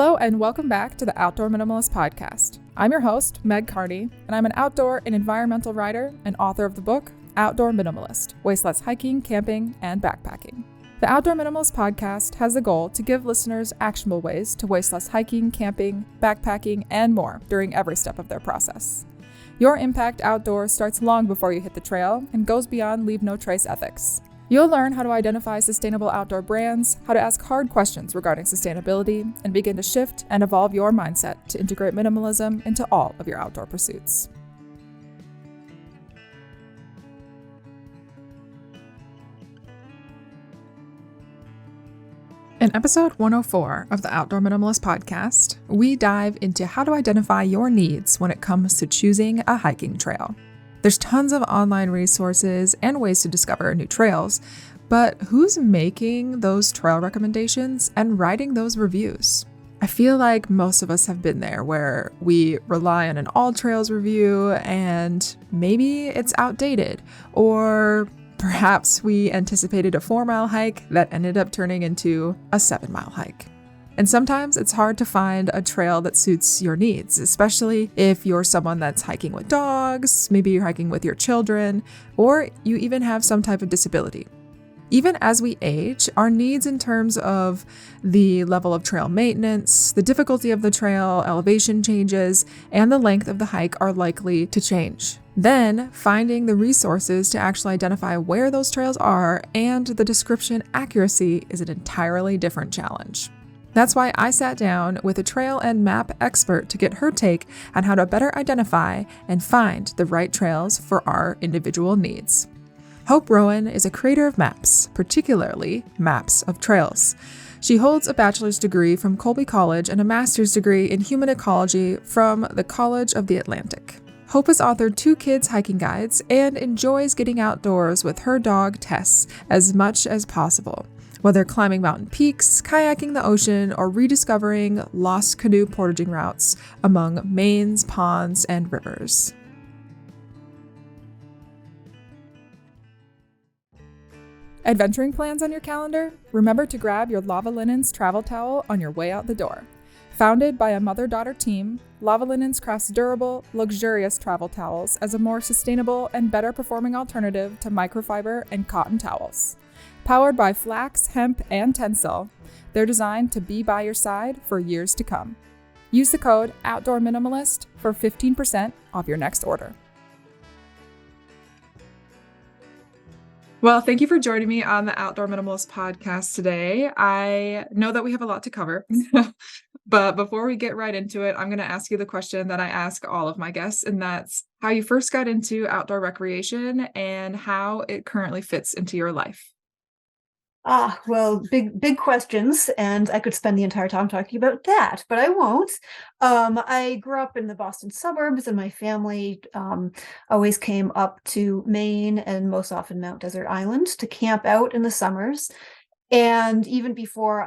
Hello and welcome back to the Outdoor Minimalist podcast. I'm your host, Meg Carney, and I'm an outdoor and environmental writer and author of the book, Outdoor Minimalist, Waste Less Hiking, Camping, and Backpacking. The Outdoor Minimalist podcast has the goal to give listeners actionable ways to waste less hiking, camping, backpacking, and more during every step of their process. Your impact outdoors starts long before you hit the trail and goes beyond leave no trace ethics. You'll learn how to identify sustainable outdoor brands, how to ask hard questions regarding sustainability, and begin to shift and evolve your mindset to integrate minimalism into all of your outdoor pursuits. In episode 104 of the Outdoor Minimalist podcast, we dive into how to identify your needs when it comes to choosing a hiking trail. There's tons of online resources and ways to discover new trails, but who's making those trail recommendations and writing those reviews? I feel like most of us have been there where we rely on an all trails review and maybe it's outdated, or perhaps we anticipated a 4-mile hike that ended up turning into a 7-mile hike. And sometimes it's hard to find a trail that suits your needs, especially if you're someone that's hiking with dogs, maybe you're hiking with your children, or you even have some type of disability. Even as we age, our needs in terms of the level of trail maintenance, the difficulty of the trail, elevation changes, and the length of the hike are likely to change. Then, finding the resources to actually identify where those trails are and the description accuracy is an entirely different challenge. That's why I sat down with a trail and map expert to get her take on how to better identify and find the right trails for our individual needs. Hope Rowan is a creator of maps, particularly maps of trails. She holds a bachelor's degree from Colby College and a master's degree in Human Ecology from the College of the Atlantic. Hope has authored 2 kids' hiking guides and enjoys getting outdoors with her dog, Tess, as much as possible. Whether climbing mountain peaks, kayaking the ocean, or rediscovering lost canoe portaging routes among Maine's ponds and rivers. Adventuring plans on your calendar? Remember to grab your Lava Linens travel towel on your way out the door. Founded by a mother-daughter team, Lava Linens crafts durable, luxurious travel towels as a more sustainable and better performing alternative to microfiber and cotton towels. Powered by flax, hemp, and tencel, they're designed to be by your side for years to come. Use the code Outdoor Minimalist for 15% off your next order. Well, thank you for joining me on the Outdoor Minimalist podcast today. I know that we have a lot to cover, but before we get right into it, I'm going to ask you the question that I ask all of my guests, and that's how you first got into outdoor recreation and how it currently fits into your life. Well, big questions, and I could spend the entire time talking about that, but I won't. I grew up in the Boston suburbs, and my family always came up to Maine and most often Mount Desert Island to camp out in the summers. And even before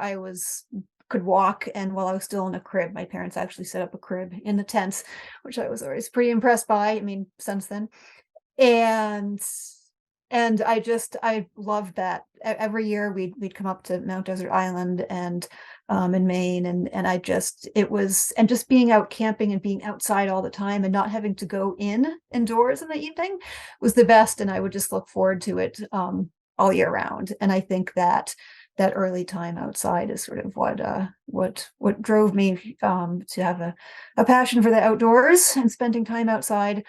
could walk, and while I was still in a crib, my parents actually set up a crib in the tents, which I was always pretty impressed by. I mean, since then. And I loved that. Every year we'd come up to Mount Desert Island and in Maine, and just being out camping and being outside all the time and not having to go indoors in the evening was the best, and I would just look forward to it all year round. And I think that early time outside is sort of what drove me to have a passion for the outdoors and spending time outside.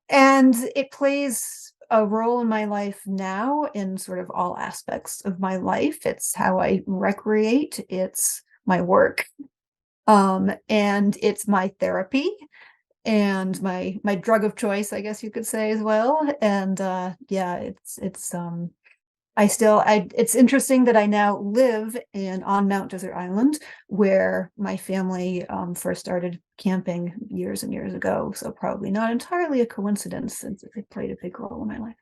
And it plays a role in my life now in sort of all aspects of my life. It's how I recreate. It's my work. And it's my therapy and my drug of choice, I guess you could say, as well. And it's interesting that I now live on Mount Desert Island, where my family first started camping years and years ago. So probably not entirely a coincidence, since it played a big role in my life.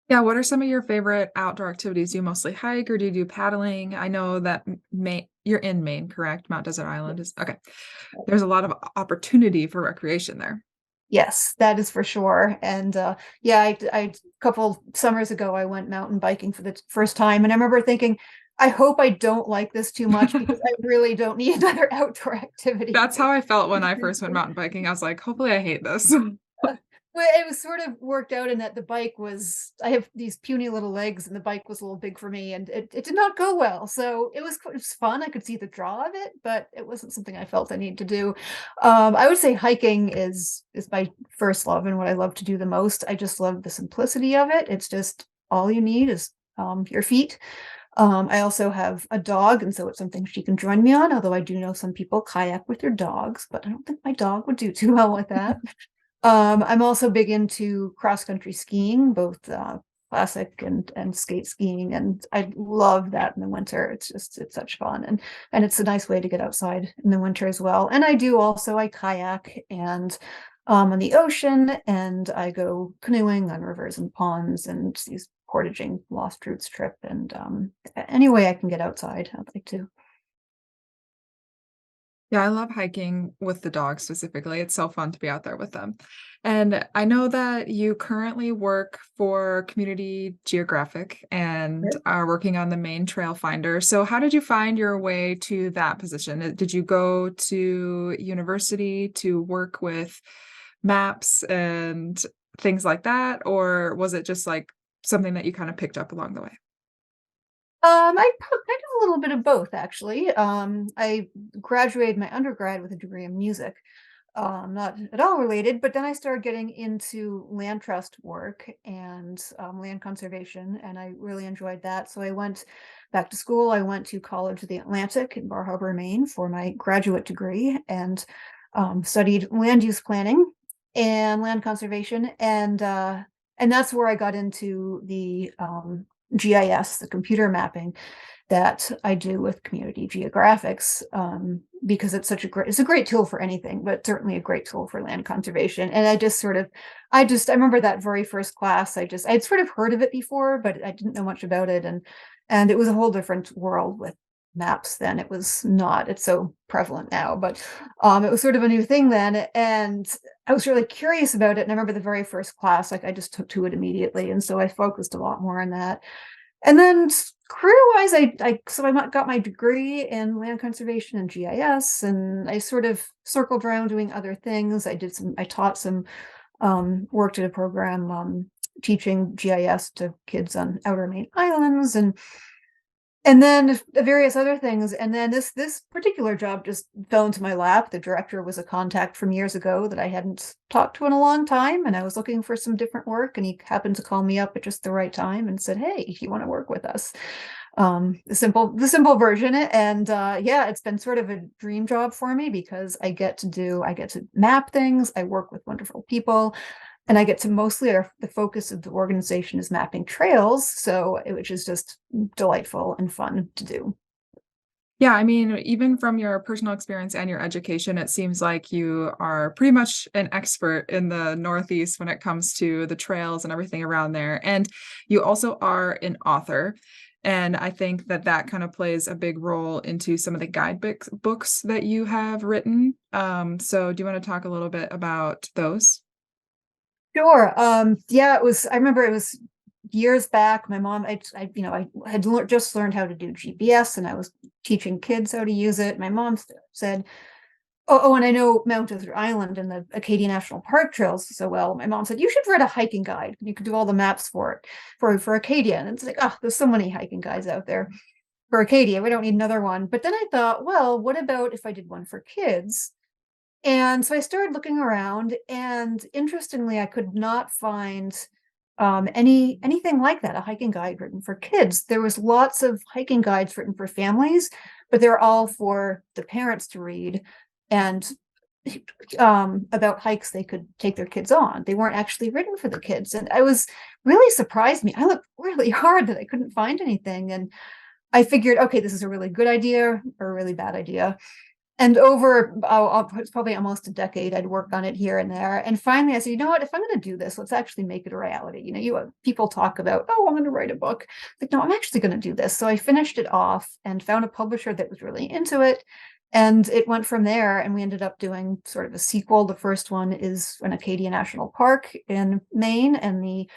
Yeah, what are some of your favorite outdoor activities? Do you mostly hike or do you do paddling? I know that you're in Maine, correct? Mount Desert Island is okay. There's a lot of opportunity for recreation there. Yes, that is for sure. And I a couple summers ago, I went mountain biking for the first time. And I remember thinking, I hope I don't like this too much because I really don't need another outdoor activity. That's how I felt when I first went mountain biking. I was like, hopefully I hate this. Well, it was sort of worked out in that the bike was I have these puny little legs and the bike was a little big for me and it did not go well. So it was fun. I could see the draw of it, but it wasn't something I felt I needed to do. I would say hiking is my first love and what I love to do the most. I just love the simplicity of it. It's just all you need is your feet. I also have a dog, and so it's something she can join me on, although I do know some people kayak with their dogs, but I don't think my dog would do too well with that. I'm also big into cross-country skiing, both classic and skate skiing, and I love that in the winter. It's such fun, and it's a nice way to get outside in the winter as well. And I kayak and on the ocean, and I go canoeing on rivers and ponds and these portaging lost roots trip. And any way I can get outside, I'd like to. Yeah, I love hiking with the dogs specifically. It's so fun to be out there with them. And I know that you currently work for Community Geographic and are working on the Maine Trail Finder. So, how did you find your way to that position? Did you go to university to work with maps and things like that? Or was it just like something that you kind of picked up along the way? I did a little bit of both actually. I graduated my undergrad with a degree in music, not at all related, but then I started getting into land trust work and land conservation, and I really enjoyed that. So I went back to school. I went to College of the Atlantic in Bar Harbor, Maine for my graduate degree and studied land use planning and land conservation. And that's where I got into the GIS, the computer mapping that I do with Community Geographics, because it's a great tool for anything, but certainly a great tool for land conservation. And I remember that very first class. I'd sort of heard of it before, but I didn't know much about it, and it was a whole different world with maps then. It was not. It's so prevalent now, but it was sort of a new thing then, and I was really curious about it. And I remember the very first class, like I just took to it immediately, and so I focused a lot more on that. And then career-wise, I got my degree in land conservation and GIS, and I sort of circled around doing other things. I taught some, worked at a program teaching GIS to kids on outer Maine islands, and then various other things. And then this particular job just fell into my lap. The director was a contact from years ago that I hadn't talked to in a long time, and I was looking for some different work, and he happened to call me up at just the right time and said, "Hey, you want to work with us?" The simple version. And yeah, it's been sort of a dream job for me because I get to map things. I work with wonderful people, and I get to mostly the focus of the organization is mapping trails, which is just delightful and fun to do. Yeah, I mean, even from your personal experience and your education, it seems like you are pretty much an expert in the Northeast when it comes to the trails and everything around there. And you also are an author. And I think that that kind of plays a big role into some of the books that you have written. So do you want to talk a little bit about those? Sure. Yeah, I remember it was years back. My mom, I had just learned how to do GPS, and I was teaching kids how to use it. My mom said, "Oh, and I know Mount Desert Island and the Acadia National Park trails so well." My mom said, "You should write a hiking guide. You could do all the maps for it for Acadia." And it's like, oh, there's so many hiking guides out there for Acadia. We don't need another one. But then I thought, well, what about if I did one for kids? And so I started looking around, and interestingly, I could not find anything like that, a hiking guide written for kids. There was lots of hiking guides written for families, but they're all for the parents to read and about hikes they could take their kids on. They weren't actually written for the kids. And I was really surprised me. I looked really hard that I couldn't find anything. And I figured, okay, this is a really good idea or a really bad idea. And over, it's probably almost a decade, I'd worked on it here and there. And finally, I said, you know what? If I'm going to do this, let's actually make it a reality. People talk about, oh, I'm going to write a book. Like, no, I'm actually going to do this. So I finished it off and found a publisher that was really into it. And it went from there. And we ended up doing sort of a sequel. The first one is an Acadia National Park in Maine, and the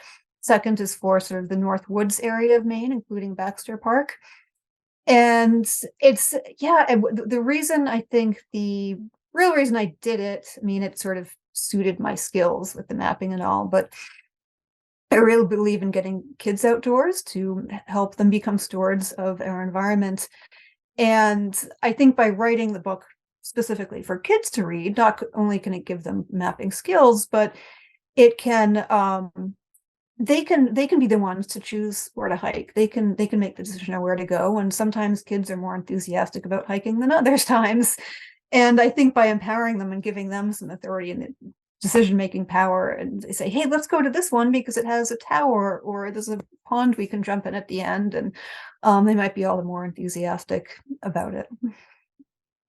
second is for sort of the North Woods area of Maine, including Baxter Park. And it's yeah, and the reason I think the real reason I did it, I mean, it sort of suited my skills with the mapping and all, but I really believe in getting kids outdoors to help them become stewards of our environment. And I think by writing the book specifically for kids to read, not only can it give them mapping skills, but it can they can be the ones to choose where to hike. They can make the decision of where to go. And sometimes kids are more enthusiastic about hiking than others times. And I think by empowering them and giving them some authority and decision-making power, and they say, hey, let's go to this one because it has a tower or there's a pond we can jump in at the end. And they might be all the more enthusiastic about it.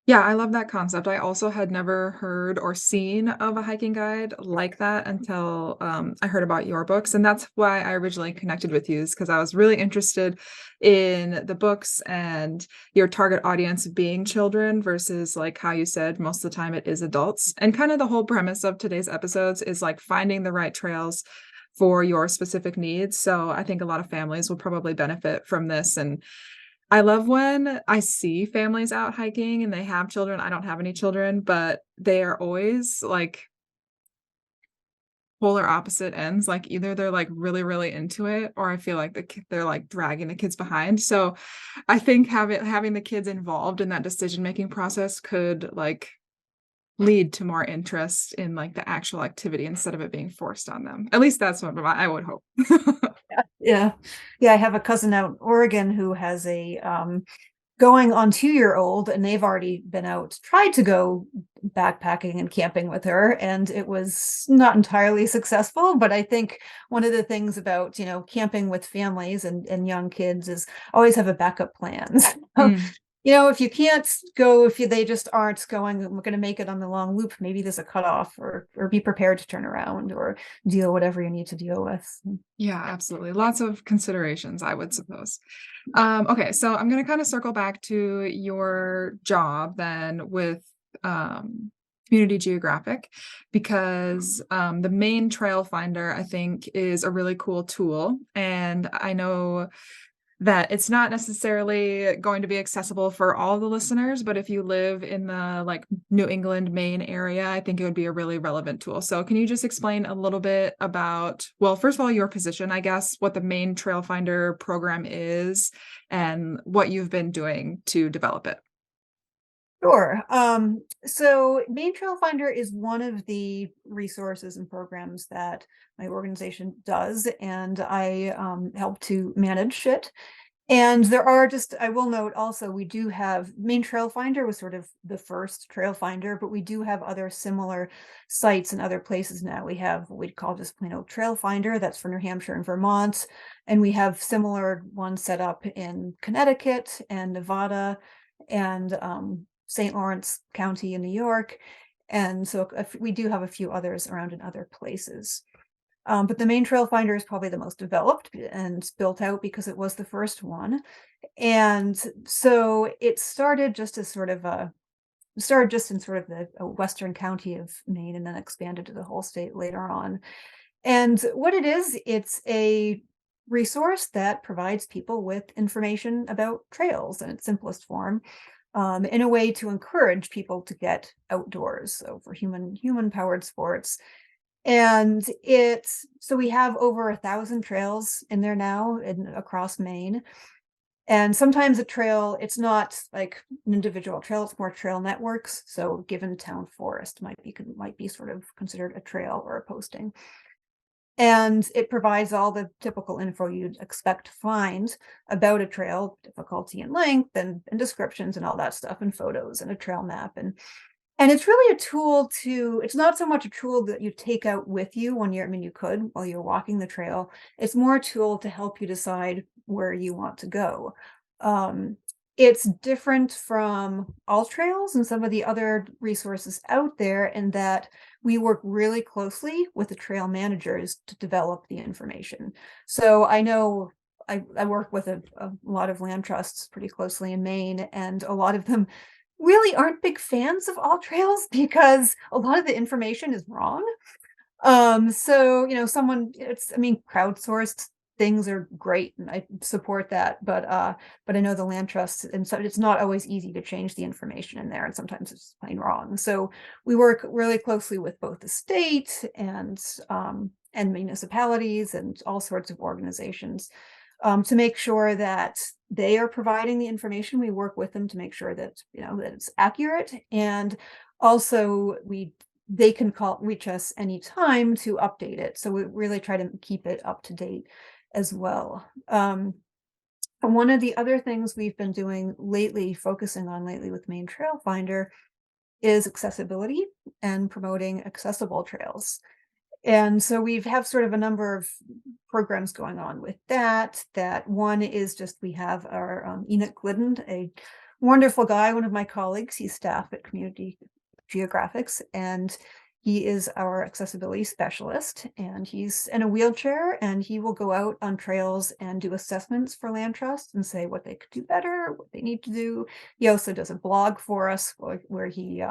Yeah, I love that concept. I also had never heard or seen of a hiking guide like that until I heard about your books. And that's why I originally connected with you, is because I was really interested in the books and your target audience being children versus, like how you said, most of the time it is adults. And kind of the whole premise of today's episodes is like finding the right trails for your specific needs. So I think a lot of families will probably benefit from this. And I love when I see families out hiking and they have children. I don't have any children, but they are always like polar opposite ends. Like either they're like really, really into it, or I feel like they're like dragging the kids behind. So I think having the kids involved in that decision making process could like lead to more interest in like the actual activity instead of it being forced on them. At least that's what I would hope. Yeah. Yeah. I have a cousin out in Oregon who has a going on 2-year-old, and they've already been out, tried to go backpacking and camping with her, and it was not entirely successful. But I think one of the things about, camping with families and young kids is always have a backup plan. So, Mm. if you can't go, if they just aren't going, we're going to make it on the long loop, maybe there's a cutoff, or be prepared to turn around or deal whatever you need to deal with. Yeah, absolutely. Lots of considerations, I would suppose. Okay, so I'm gonna kind of circle back to your job then with Community Geographic, because the main trail finder I think is a really cool tool, and I know that it's not necessarily going to be accessible for all the listeners, but if you live in the like New England, Maine area, I think it would be a really relevant tool. So can you just explain a little bit about, well, first of all, your position, I guess, what the main Trail Finder program is and what you've been doing to develop it? Sure. So Maine Trail Finder is one of the resources and programs that my organization does, and I help to manage it. And there are just, I will note also, we do have Maine Trail Finder was sort of the first trail finder, but we do have other similar sites in other places now. We have what we'd call just plain old Trail Finder, that's for New Hampshire and Vermont. And we have similar ones set up in Connecticut and Nevada and St. Lawrence County in New York. And so we do have a few others around in other places. But the Maine Trail Finder is probably the most developed and built out because it was the first one. And so it started just as sort of started just in sort of the western county of Maine and then expanded to the whole state later on. And what it is, it's a resource that provides people with information about trails in its simplest form, in a way to encourage people to get outdoors. So for human powered sports. And it's so we have over 1,000 trails in there now across Maine. And sometimes a trail, it's not like an individual trail, it's more trail networks. So given town forest might be sort of considered a trail or a posting. And it provides all the typical info you'd expect to find about a trail, difficulty and length and descriptions and all that stuff, and photos and a trail map. And it's really a tool it's not so much a tool that you take out with you when I mean, you could while you're walking the trail. It's more a tool to help you decide where you want to go. Um, it's different from all trails and some of the other resources out there in that we work really closely with the trail managers to develop the information. So I know I work with a lot of land trusts pretty closely in Maine, and a lot of them really aren't big fans of all trails because a lot of the information is wrong. So, someone it's I mean, crowdsourced things are great, and I support that, but I know the land trusts, and so it's not always easy to change the information in there, and sometimes it's plain wrong. So we work really closely with both the state and municipalities and all sorts of organizations to make sure that they are providing the information. We work with them to make sure that that it's accurate, and also they can reach us anytime to update it. So we really try to keep it up to date as well. And one of the other things we've been doing lately, focusing on lately with Maine Trail Finder, is accessibility and promoting accessible trails. And so we've have sort of a number of programs going on with that. That one is just we have our Enoch Glidden, a wonderful guy, one of my colleagues. He's staff at Community Geographics, and he is our accessibility specialist. And he's in a wheelchair, and he will go out on trails and do assessments for land trusts and say what they could do better, what they need to do. He also does a blog for us where he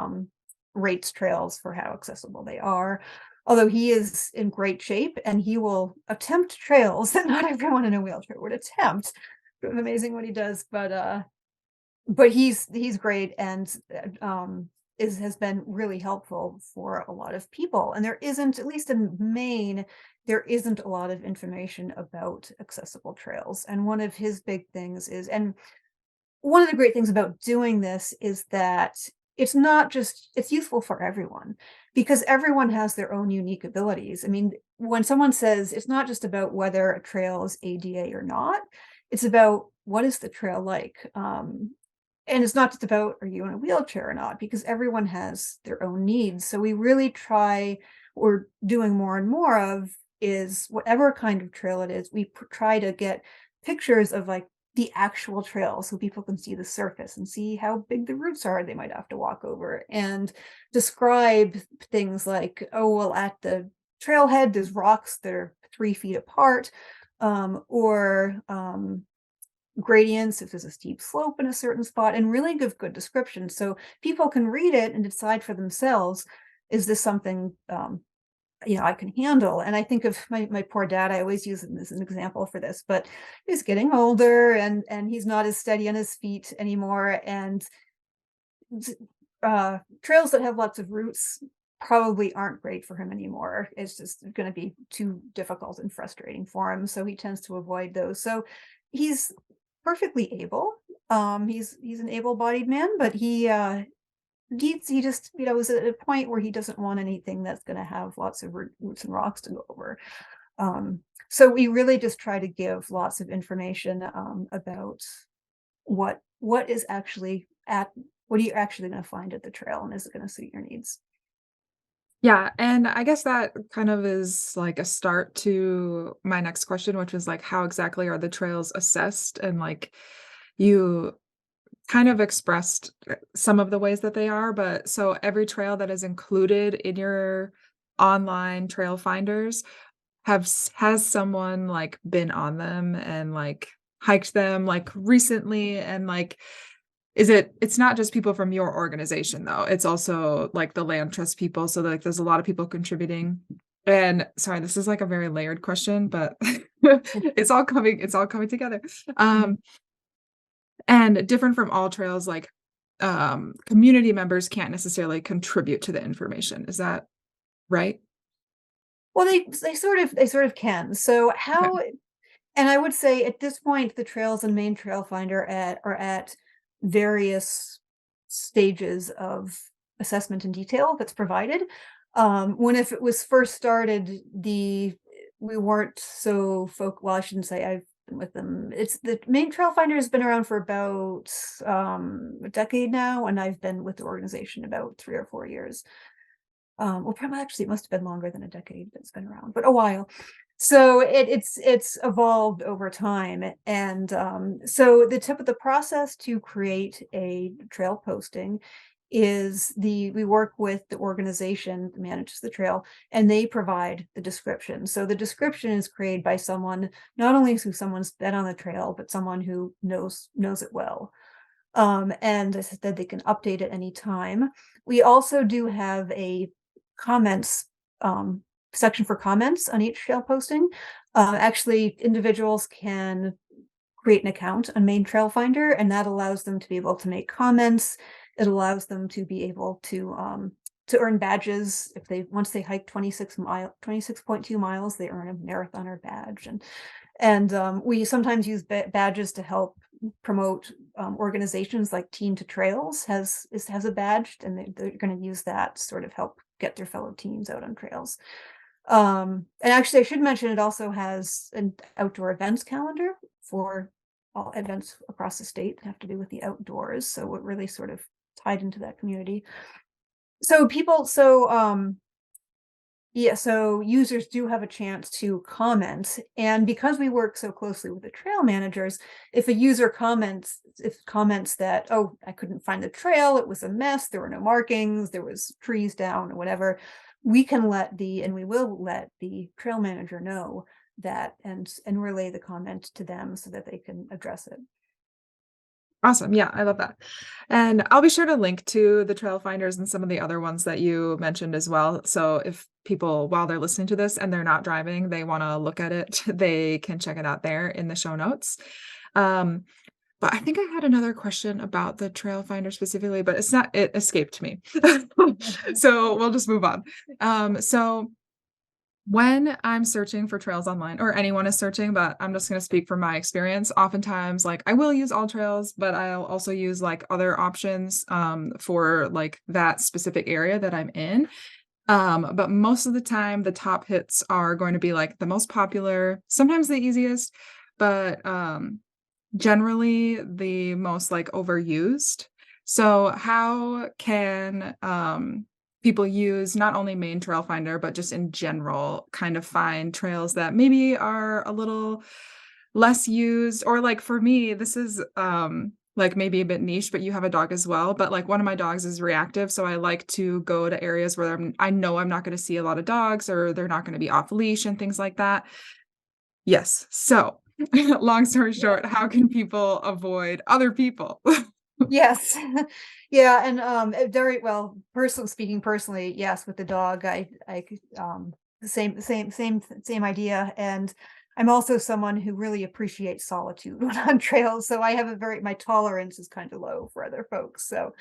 rates trails for how accessible they are. Although he is in great shape, and he will attempt trails that not everyone in a wheelchair would attempt. Amazing what he does, but he's great, and has been really helpful for a lot of people. And there isn't, at least in Maine, there isn't a lot of information about accessible trails. And one of his big things is, and one of the great things about doing this is that it's not just, it's useful for everyone, because everyone has their own unique abilities. I mean, when someone says it's not just about whether a trail is ADA or not, it's about what is the trail like. And it's not just about are you in a wheelchair or not, because everyone has their own needs. So we really try, what we're doing more and more of is whatever kind of trail it is, we try to get pictures of like the actual trail so people can see the surface and see how big the roots are they might have to walk over, and describe things like, oh, well, at the trailhead, there's rocks that are 3 feet apart, or gradients if there's a steep slope in a certain spot, and really give good descriptions so people can read it and decide for themselves, is this something I can handle. And I think of my poor dad. I always use him as an example for this, but he's getting older, and he's not as steady on his feet anymore, and trails that have lots of roots probably aren't great for him anymore. It's just going to be too difficult and frustrating for him, so he tends to avoid those. So he's perfectly able. He's an able-bodied man, but he just is at a point where he doesn't want anything that's going to have lots of roots and rocks to go over. So we really just try to give lots of information about what is actually what are you actually going to find at the trail, and is it going to suit your needs. Yeah, and I guess that kind of is like a start to my next question, which is like, how exactly are the trails assessed? And like, you kind of expressed some of the ways that they are, but so every trail that is included in your online trail finders has someone like been on them and like hiked them like recently, and like it's not just people from your organization though, it's also like the land trust people, so like there's a lot of people contributing. And sorry, this is like a very layered question, but it's all coming together. Mhm. um and different from all trails, like community members can't necessarily contribute to the information, is that right? Well, they sort of can. So Okay. how, and I would say at this point, the trails and Main Trail Finder are at various stages of assessment and detail that's provided. When if it was first started, we weren't so well, I shouldn't say I've been with them. It's the Main Trail Finder has been around for about a decade now, and I've been with the organization about 3 or 4 years. Well, probably actually it must have been longer than a decade that it's been around, but a while. So it's evolved over time, and so the tip of the process to create a trail posting is we work with the organization that manages the trail, and they provide the description. So the description is created by someone, not only who someone's been on the trail, but someone who knows it well. And as I said, they can update at any time. We also do have a comments um, section for comments on each trail posting. Actually, individuals can create an account on Maine Trail Finder, and that allows them to be able to make comments. It allows them to be able to earn badges if they once they hike 26.2 miles, they earn a marathoner badge, and we sometimes use badges to help promote organizations like Teen to Trails has a badge, and they're going to use that to sort of help get their fellow teens out on trails. And actually, I should mention it also has an outdoor events calendar for all events across the state that have to do with the outdoors. So we're really sort of tied into that community. So yeah, so users do have a chance to comment. And because we work so closely with the trail managers, if a user comments that, oh, I couldn't find the trail, it was a mess, there were no markings, there was trees down or whatever, we will let the trail manager know that and relay the comment to them so that they can address it. Awesome. Yeah, I love that. And I'll be sure to link to the trail finders and some of the other ones that you mentioned as well. So if people, while they're listening to this and they're not driving, they want to look at it, they can check it out there in the show notes. Um, but I think I had another question about the trail finder specifically, but it escaped me. So we'll just move on. So when I'm searching for trails online, or anyone is searching, but I'm just going to speak from my experience. Oftentimes, like I will use all trails, but I'll also use like other options for like that specific area that I'm in. But most of the time, the top hits are going to be like the most popular, sometimes the easiest, but generally the most like overused. So how can people use not only Main Trail Finder, but just in general, kind of find trails that maybe are a little less used? Or like for me, this is like maybe a bit niche, but you have a dog as well. But like one of my dogs is reactive. So I like to go to areas where I know I'm not going to see a lot of dogs or they're not going to be off leash and things like that. Yes. So long story short, how can people avoid other people? Yes. Yeah, and, very well, personally, yes, with the dog, the same idea, and I'm also someone who really appreciates solitude when on trails, so I have my tolerance is kinda low for other folks, so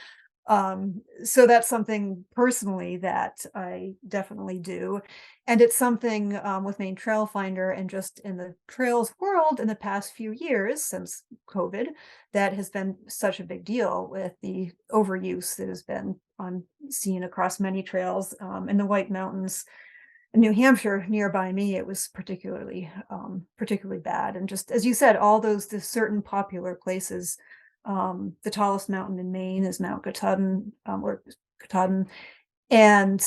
that's something personally that I definitely do. And it's something with Maine Trail Finder and just in the trails world in the past few years since COVID that has been such a big deal with the overuse that has been on seen across many trails in the White Mountains in New Hampshire nearby me. It was particularly bad. And just as you said, all the certain popular places, the tallest mountain in Maine is Mount Katahdin, or Katahdin, and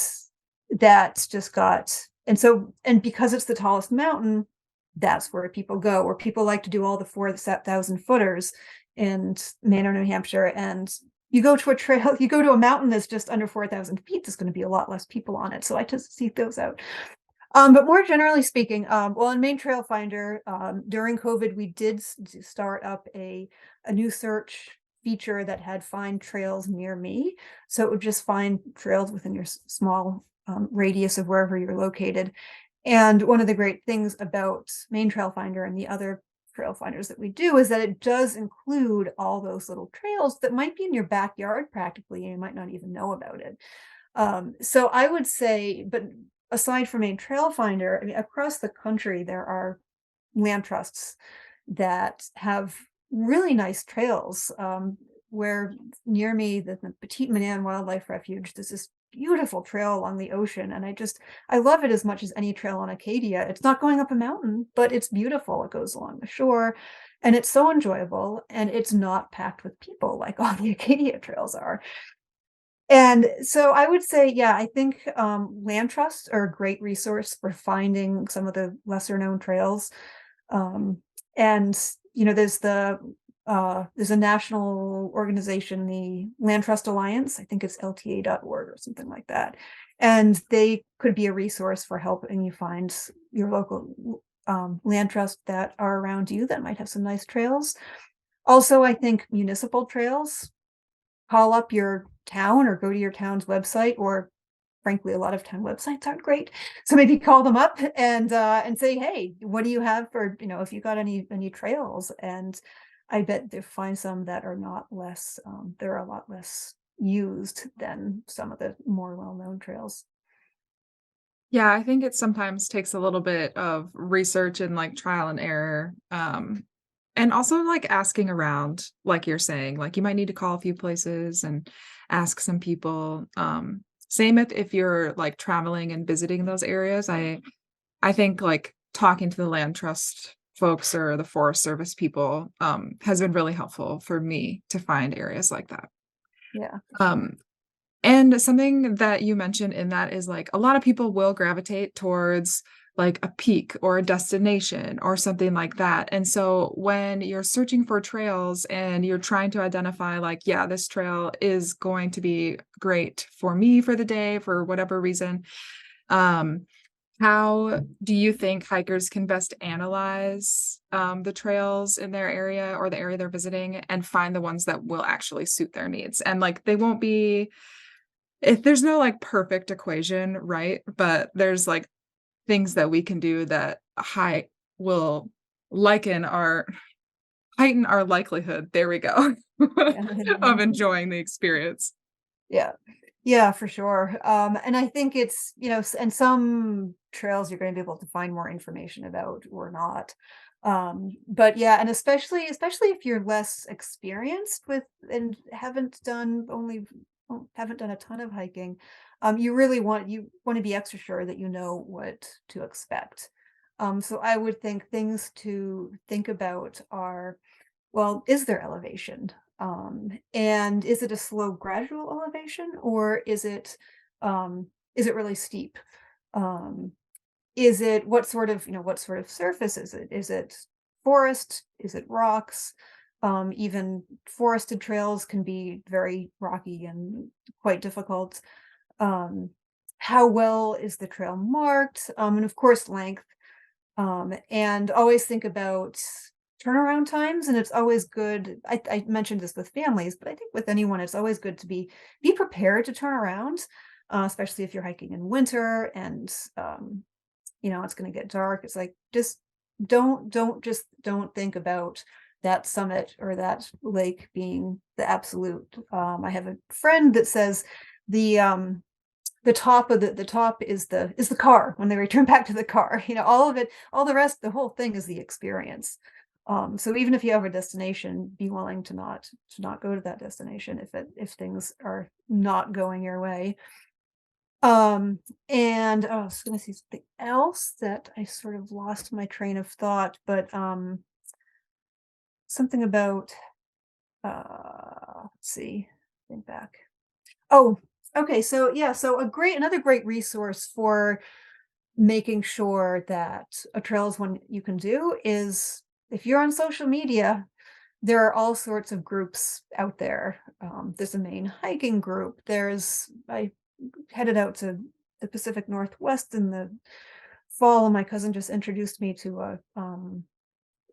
that's just got and because it's the tallest mountain, that's where people go, where people like to do all the 4,000 footers in Maine or New Hampshire. And you go to a trail, you go to a mountain that's just under 4,000 feet, there's going to be a lot less people on it. So I just seek those out. But more generally speaking, well, in Main Trail Finder, during COVID, we did start up a new search feature that had find trails near me. So it would just find trails within your small radius of wherever you're located. And one of the great things about Main Trail Finder and the other trail finders that we do is that it does include all those little trails that might be in your backyard practically, and you might not even know about it. So I would say, but aside from a trail finder, I mean, across the country, there are land trusts that have really nice trails. Where near me, the Petite Manane Wildlife Refuge, there's this beautiful trail along the ocean. And I love it as much as any trail on Acadia. It's not going up a mountain, but it's beautiful. It goes along the shore and it's so enjoyable. And it's not packed with people like all the Acadia trails are. And so I would say, yeah, I think land trusts are a great resource for finding some of the lesser known trails. Um, and you know, there's a national organization, the Land Trust Alliance. I think it's LTA.org or something like that. And they could be a resource for helping you find your local land trust that are around you that might have some nice trails. Also, I think municipal trails, call up your town or go to your town's website or frankly, a lot of time websites aren't great. So maybe call them up and say, hey, what do you have for, if you got any trails? And I bet they find some that are not less, they're a lot less used than some of the more well-known trails. Yeah, I think it sometimes takes a little bit of research and like trial and error. And also like asking around, like you're saying, like you might need to call a few places and ask some people. Same if you're like traveling and visiting those areas. I think like talking to the land trust folks or the Forest Service people has been really helpful for me to find areas like that. Yeah, for sure. Um, and something that you mentioned in that is like a lot of people will gravitate towards like a peak or a destination or something like that. And so when you're searching for trails and you're trying to identify, like, yeah, this trail is going to be great for me for the day for whatever reason, um, how do you think hikers can best analyze the trails in their area or the area they're visiting and find the ones that will actually suit their needs? And like they won't be if there's no, like, perfect equation, right? But there's, like, things that we can do that will liken our heighten our likelihood, there we go, Yeah. of enjoying the experience. Yeah. Yeah, for sure. And I think it's, and some trails you're going to be able to find more information about or not. But yeah, and especially if you're less experienced with and haven't done a ton of hiking, you want to be extra sure that you know what to expect. So I would think things to think about are, well, is there elevation? And is it a slow, gradual elevation, or is it really steep? Um, is it what sort of surface is it? Is it forest? Is it rocks? Even forested trails can be very rocky and quite difficult. Um, how well is the trail marked? And of course, length. And always think about turnaround times, and it's always good. I mentioned this with families, but I think with anyone, it's always good to be prepared to turn around, especially if you're hiking in winter and it's going to get dark. It's like just don't think about that summit or that lake being the absolute. I have a friend that says the the top is the car when they return back to the car. All of it, all the rest, the whole thing is the experience. So even if you have a destination, be willing to not go to that destination if things are not going your way. And I was gonna say something else that I sort of lost my train of thought, but something about let's see, think back. Oh, okay. So yeah, so another great resource for making sure that a trail is one you can do is if you're on social media, there are all sorts of groups out there. There's a Maine hiking group. I headed out to the Pacific Northwest in the fall, and my cousin just introduced me to a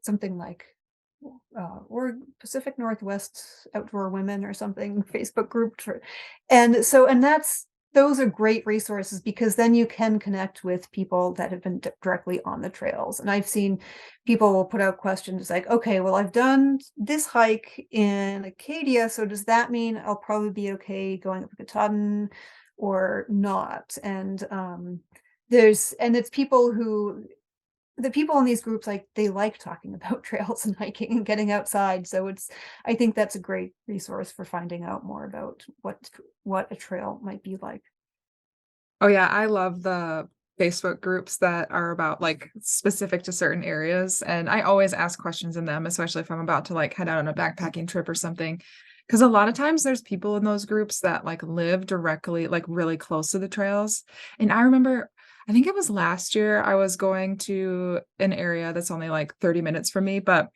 something like or Pacific Northwest Outdoor Women or something Facebook group for, and those are great resources because then you can connect with people that have been directly on the trails. And I've seen people will put out questions like, okay, well, I've done this hike in Acadia, so does that mean I'll probably be okay going up Katahdin or not? And it's people who the people in these groups, like, they like talking about trails and hiking and getting outside, so I think that's a great resource for finding out more about what a trail might be like. Oh, yeah, I love the Facebook groups that are about, like, specific to certain areas, and I always ask questions in them, especially if I'm about to, like, head out on a backpacking trip or something. Because a lot of times there's people in those groups that, like, live directly like, really close to the trails, and I remember I think it was last year, I was going to an area that's only, like, 30 minutes from me, but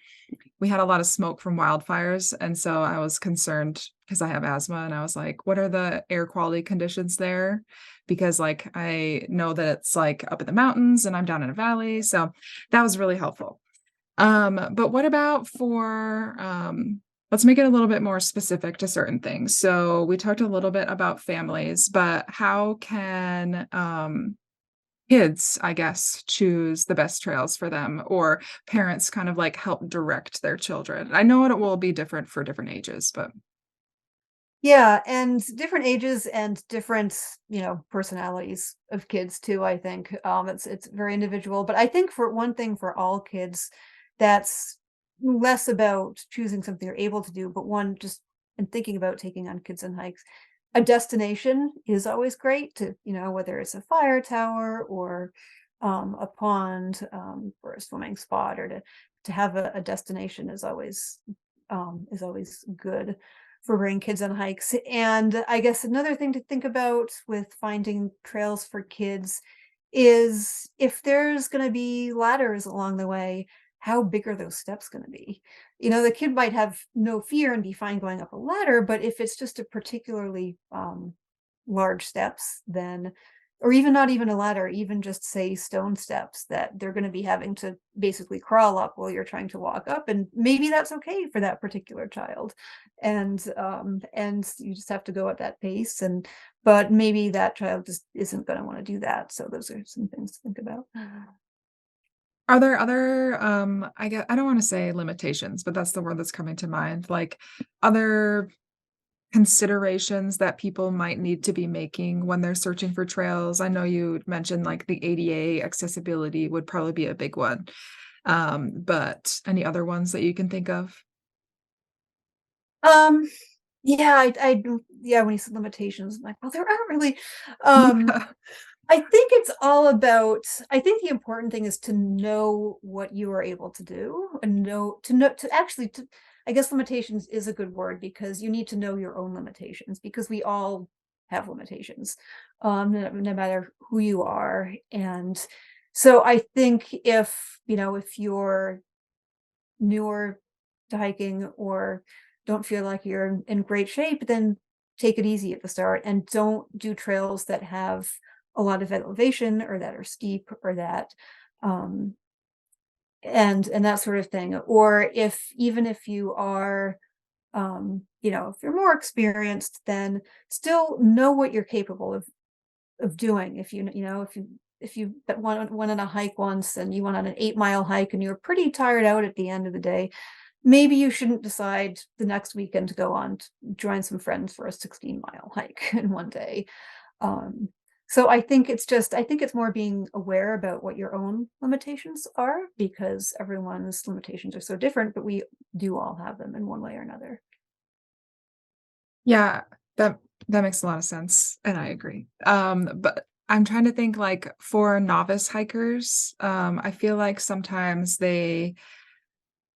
we had a lot of smoke from wildfires, and so I was concerned because I have asthma, and I was like, "What are the air quality conditions there?" Because, like, I know that it's, like, up in the mountains, and I'm down in a valley, so that was really helpful. But what about for, Let's make it a little bit more specific to certain things. So we talked a little bit about families, but how can kids, I guess, choose the best trails for them, or parents kind of like help direct their children? I know it will be different for different ages, but Yeah, and different ages and different, personalities of kids too, I think. It's very individual, but I think for one thing for all kids, that's less about choosing something they're able to do, but one just and thinking about taking on kids on hikes. A destination is always great to, whether it's a fire tower or a pond or a swimming spot, or to have a destination is always good for bringing kids on hikes. And I guess another thing to think about with finding trails for kids is if there's going to be ladders along the way, how big are those steps going to be? The kid might have no fear and be fine going up a ladder, but if it's just a particularly large steps, then or even not even a ladder, even just say stone steps that they're going to be having to basically crawl up while you're trying to walk up, and maybe that's okay for that particular child. And you just have to go at that pace, and but maybe that child just isn't going to want to do that. So those are some things to think about. are there other I don't want to say limitations, but that's the word that's coming to mind. Like other considerations that people might need to be making when they're searching for trails? I know you mentioned like the ADA accessibility would probably be a big one. But any other ones that you can think of? Um, yeah, yeah, when you said limitations, I'm like, well, there aren't really. Um, Yeah. I think it's all about I think the important thing is to know what you are able to do and know to actually to I guess limitations is a good word because you need to know your own limitations because we all have limitations, no matter who you are. And so I think if you're newer to hiking or don't feel like you're in great shape, then take it easy at the start and don't do trails that have a lot of elevation or that are steep or that um and that sort of thing. Or if even if you are if you're more experienced, then still know what you're capable of doing. If you went on a hike once and you went on an 8-mile hike and you were pretty tired out at the end of the day, maybe you shouldn't decide the next weekend to go on to join some friends for a 16-mile hike in one day. Um, so I think it's more being aware about what your own limitations are because everyone's limitations are so different, but we do all have them in one way or another. Yeah, that that makes a lot of sense, and I agree. But I'm trying to think like for novice hikers, I feel like sometimes they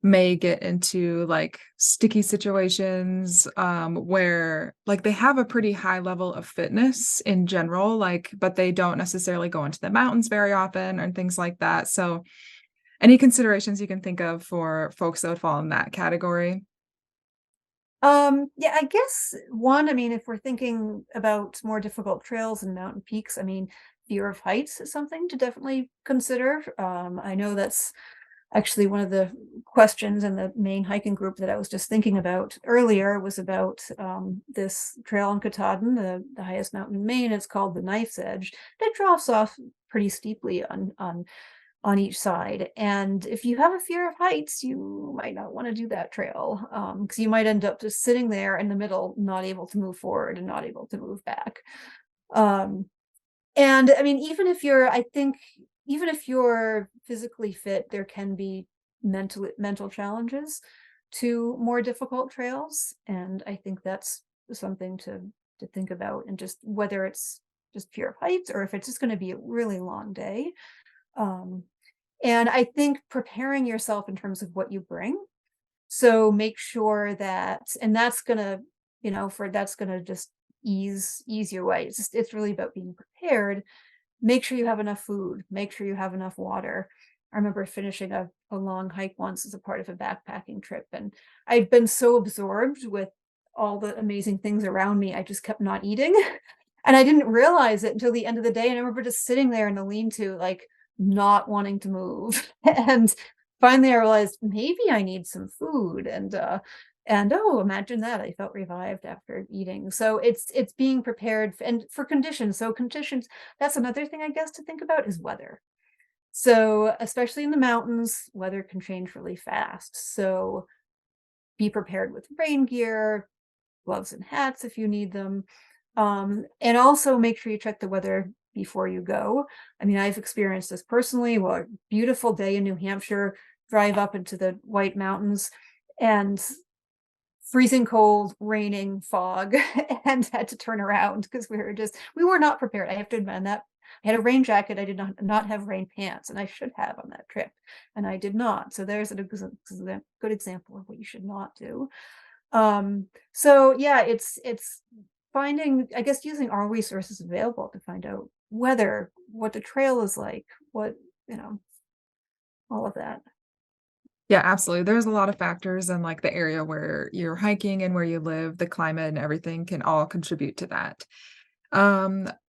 may get into like sticky situations where like they have a pretty high level of fitness in general, like, but they don't necessarily go into the mountains very often and things like that. So, any considerations you can think of for folks that would fall in that category? Yeah, I guess one, I mean, if we're thinking about more difficult trails and mountain peaks, I mean, fear of heights is something to definitely consider. I know that's actually one of the questions in the main hiking group that I was just thinking about earlier was about this trail in Katahdin, the highest mountain in Maine. It's called the Knife's Edge. It drops off pretty steeply on each side. And if you have a fear of heights, you might not want to do that trail because you might end up just sitting there in the middle, not able to move forward and not able to move back. Um, and I mean, I think, even if you're physically fit, there can be mental challenges to more difficult trails. And I think that's something to think about, and just whether it's just fear of heights or if it's just going to be a really long day. Um, and I think preparing yourself in terms of what you bring. So make sure that, and that's gonna, that's gonna just ease your way. It's really about being prepared. Make sure you have enough food, make sure you have enough water. I remember finishing a long hike once as a part of a backpacking trip, and I'd been so absorbed with all the amazing things around me, I just kept not eating. And I didn't realize it until the end of the day. And I remember just sitting there in the lean-to, like not wanting to move. And finally I realized maybe I need some food. And oh, imagine that, I felt revived after eating. So it's being prepared and for conditions. So conditions, that's another thing I guess to think about is weather. So especially in the mountains, weather can change really fast. So be prepared with rain gear, gloves and hats if you need them. And also make sure you check the weather before you go. I mean, I've experienced this personally. Well, a beautiful day in New Hampshire, drive up into the White Mountains and freezing cold, raining, fog, and had to turn around because we were not prepared. I have to admit that. I had a rain jacket. I did not have rain pants, and I should have on that trip, and I did not. So there's a good example of what you should not do. So yeah, it's finding, I guess, using all resources available to find out weather, what the trail is like, what, you know, all of that. Yeah, absolutely. There's a lot of factors in like the area where you're hiking and where you live, the climate and everything can all contribute to that.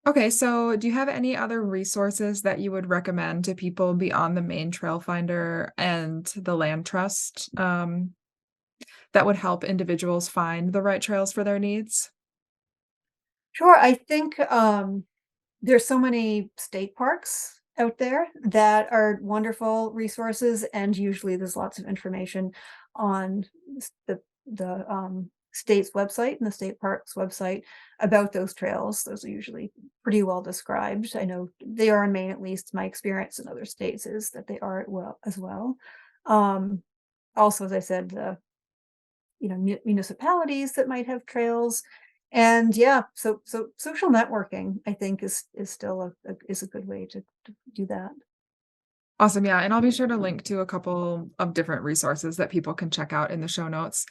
Okay, so do you have any other resources that you would recommend to people beyond the main trail finder and the land trust, that would help individuals find the right trails for their needs? Sure, I think there's so many state parks out there that are wonderful resources, and usually there's lots of information on the state's website and the state park's website about those trails. Those are usually pretty well described. I know they are in Maine, at least. My experience in other states is that they are as well. Um, Also, as I said, municipalities that might have trails. And yeah, so social networking, I think, is still is a good way to do that. Awesome, yeah, and I'll be sure to link to a couple of different resources that people can check out in the show notes.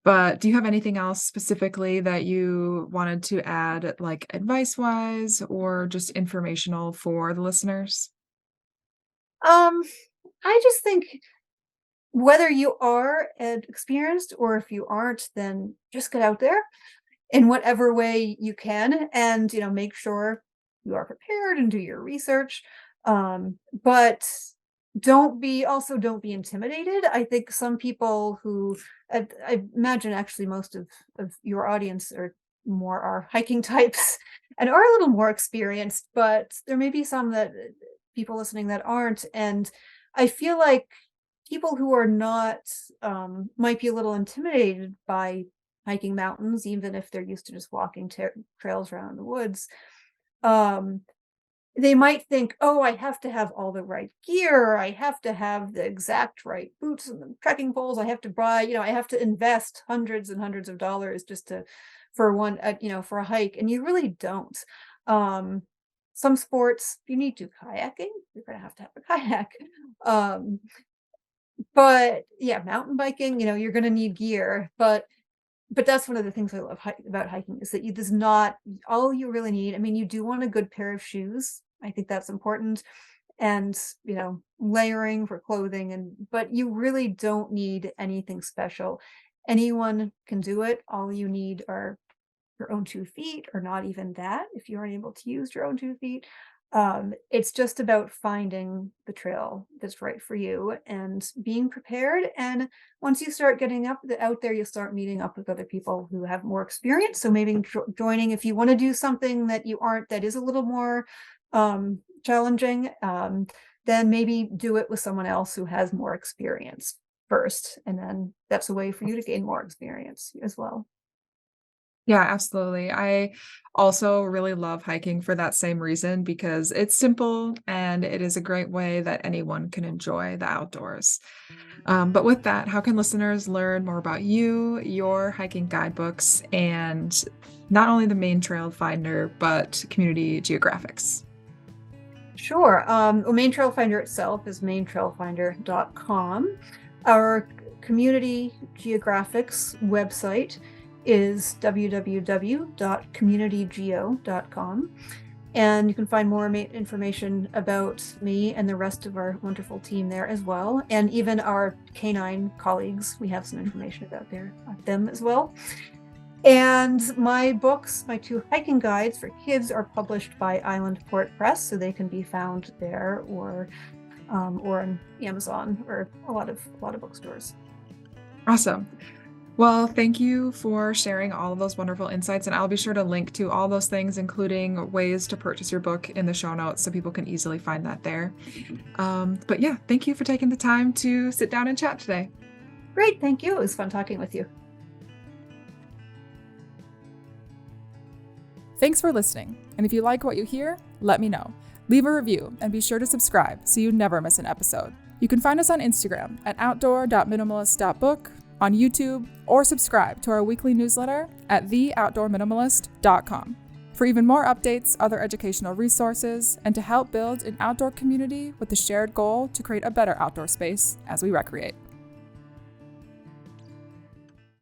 But do you have anything else specifically that you wanted to add, like advice-wise or just informational for the listeners? Um, I just think whether you are experienced or if you aren't, then just get out there in whatever way you can, and make sure you are prepared and do your research. But don't be intimidated. I think some people who I imagine actually most of your audience are hiking types and are a little more experienced, but there may be some that people listening that aren't. And I feel like people who are not might be a little intimidated by hiking mountains, even if they're used to just walking trails around the woods. Um, they might think, oh, I have to have all the right gear. I have to have the exact right boots and the trekking poles. I have to buy, I have to invest hundreds and hundreds of dollars just for for a hike. And you really don't. Um, some sports, if you need to kayaking, you're going to have a kayak. Um, but yeah, mountain biking, you're going to need gear, but that's one of the things I love about hiking is that does not all you really need. I mean, you do want a good pair of shoes. I think that's important. And, layering for clothing but you really don't need anything special. Anyone can do it. All you need are your own 2 feet, or not even that if you aren't able to use your own 2 feet. It's just about finding the trail that's right for you and being prepared. And once you start getting out there, you'll start meeting up with other people who have more experience. So maybe joining if you want to do something that is a little more challenging, then maybe do it with someone else who has more experience first. And then that's a way for you to gain more experience as well. Yeah, absolutely. I also really love hiking for that same reason because it's simple and it is a great way that anyone can enjoy the outdoors. But with that, how can listeners learn more about you, your hiking guidebooks, and not only the main trail finder, but community geographics? Sure. Well, Main Trail Finder itself is maintrailfinder.com. Our community geographics website is www.communitygeo.com. And you can find more information about me and the rest of our wonderful team there as well. And even our canine colleagues, we have some information about them as well. And my books, my 2 hiking guides for kids, are published by Island Port Press, so they can be found there or on Amazon or a lot of bookstores. Awesome. Well, thank you for sharing all of those wonderful insights, and I'll be sure to link to all those things, including ways to purchase your book in the show notes so people can easily find that there. But yeah, thank you for taking the time to sit down and chat today. Great, thank you. It was fun talking with you. Thanks for listening, and if you like what you hear, let me know. Leave a review and be sure to subscribe so you never miss an episode. You can find us on Instagram at outdoor.minimalist.book, on YouTube, or subscribe to our weekly newsletter at theoutdoorminimalist.com. For even more updates, other educational resources, and to help build an outdoor community with the shared goal to create a better outdoor space as we recreate.